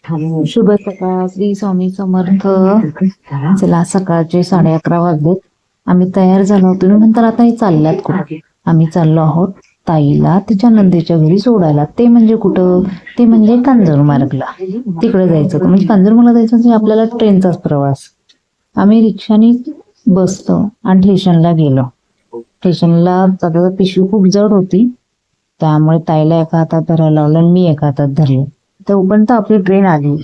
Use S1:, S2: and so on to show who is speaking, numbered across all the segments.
S1: शुभ सकाळ, श्री स्वामी समर्थ. चला, सकाळचे 11:30 वाजलेत. आम्ही तयार झालो होतो. तुम्ही म्हणताल आता हे चालल्यात कुठे? आम्ही चाललो आहोत ताईला तिच्या नंदेच्या घरी सोडायला. ते म्हणजे कुठं? ते म्हणजे कांजूरमार्गला. तिकडे जायचं होतं. म्हणजे कांजूरमार्गला जायचं म्हणजे आपल्याला ट्रेनचाच प्रवास. आम्ही रिक्षाने बसतो आणि स्टेशनला गेलो. स्टेशनला आता पिशवी खूप जड होती, त्यामुळे ताईला एका हातात धरायला लावलं आणि मी एका हातात धरले. तोपर्यंत आपली ट्रेन आली.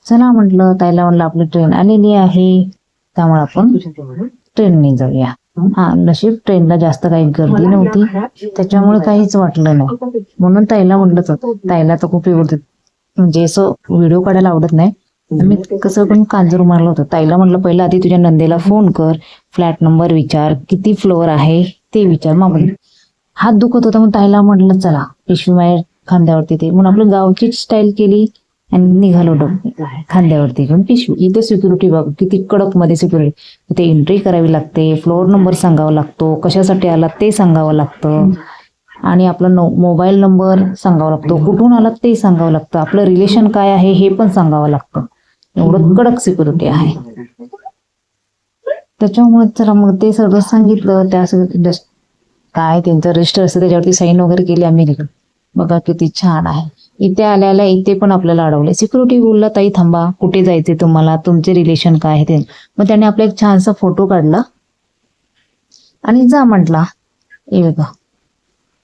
S1: चला म्हटलं, ताईला म्हणलं आपली ट्रेन आलेली आहे, त्यामुळे आपण ट्रेनने जाऊया. हा, नशीब ट्रेनला जास्त काही गर्दी नव्हती, त्याच्यामुळे काहीच वाटलं नाही. म्हणून ताईला म्हटलं, ताईला तर खूप एवढं म्हणजे असं व्हिडिओ काढायला आवडत नाही. मी कसं पण कांजूर मारलं होतं. ताईला म्हटलं पहिलं आधी तुझ्या नंदेला फोन कर, फ्लॅट नंबर विचार, किती फ्लोअर आहे ते विचार. मग हात दुखत होता, मग ताईला म्हटलं चला पिशवी माझ्या खांद्यावरती ते म्हणून आपलं गावची स्टाईल केली आणि निघालो खांद्यावरती घेऊन पिशवी. इथे सिक्युरिटी बघ किती कडक मध्ये सिक्युरिटी. तिथे एंट्री करावी लागते, फ्लोअर नंबर सांगावा लागतो, कशासाठी आला ते सांगावं लागतं, आणि आपला मोबाईल नंबर सांगावा लागतो, कुठून आला ते सांगावं लागतं, आपलं रिलेशन काय आहे हे पण सांगावं लागतं. एवढं कडक सिक्युरिटी आहे. त्याच्यामुळे चला मग ते सगळं सांगितलं. त्या काय त्यांचं रजिस्टर असतं त्याच्यावरती साईन वगैरे केली. आम्ही निघलो. बघा किती छान आहे. इथे आल्याला इथे पण आपल्याला अडवले. सिक्युरिटी बोलला ताई थांबा, कुठे जायचे तुम्हाला, तुमचे रिलेशन काय आहे ते. मग त्याने आपला एक छानसा फोटो काढला आणि जा म्हटला. हे बघा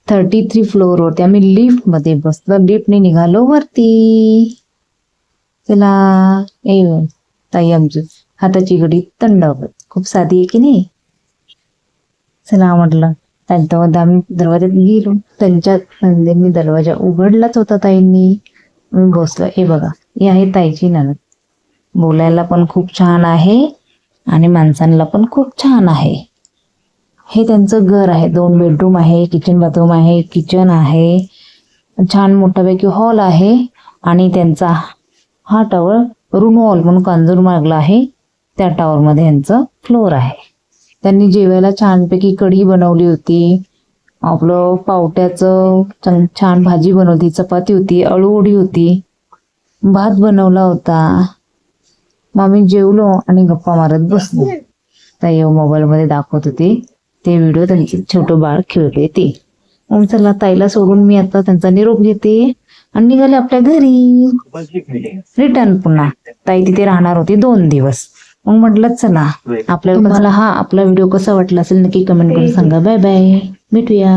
S1: 33 फ्लोअरवरती आम्ही लिफ्ट मध्ये बसलो. लिफ्टने निघालो वरती. चला, ए ताई आमची हाताची घडी तंडावत खूप साधी आहे की नाही. चला म्हटलं, त्यांच्यामध्ये आम्ही दरवाज्यात गेलो. त्यांच्या नंदेनी दरवाजा उघडलाच होता. ताईंनी मी बसलो. हे बघा, ही आहे ताईची नणंद. बोलायला पण खूप छान आहे आणि माणसांना पण खूप छान आहे. हे त्यांचं घर आहे. 2 बेडरूम आहे, किचन बाथरूम आहे, किचन आहे, छान मोठापैकी हॉल आहे. आणि त्यांचा हा टावर रूम हॉल म्हणून कांजूरमार्गला आहे, त्या टावरमध्ये यांचं फ्लोअर आहे. त्यांनी जेवायला छानपैकी कढी बनवली होती, आपलं पावट्याचं छान भाजी बनवली, चपाती होती, अळूवडी होती, भात बनवला होता. मग आम्ही जेवलो आणि गप्पा मारत बसलो. ताई मोबाईलमध्ये दाखवत होते ते व्हिडिओ, त्यांचे छोटं बाळ खेळते ते. मग चला, ताईला सोडून मी आता त्यांचा निरोप घेते आणि निघाले आपल्या घरी रिटर्न. पुन्हा ताई तिथे राहणार होती 2 दिवस. मग म्हटलं चला, आपल्याला तुम्हाला हा आपला व्हिडिओ कसा वाटला असेल नक्की कमेंट करून सांगा. बाय बाय, भेटूया.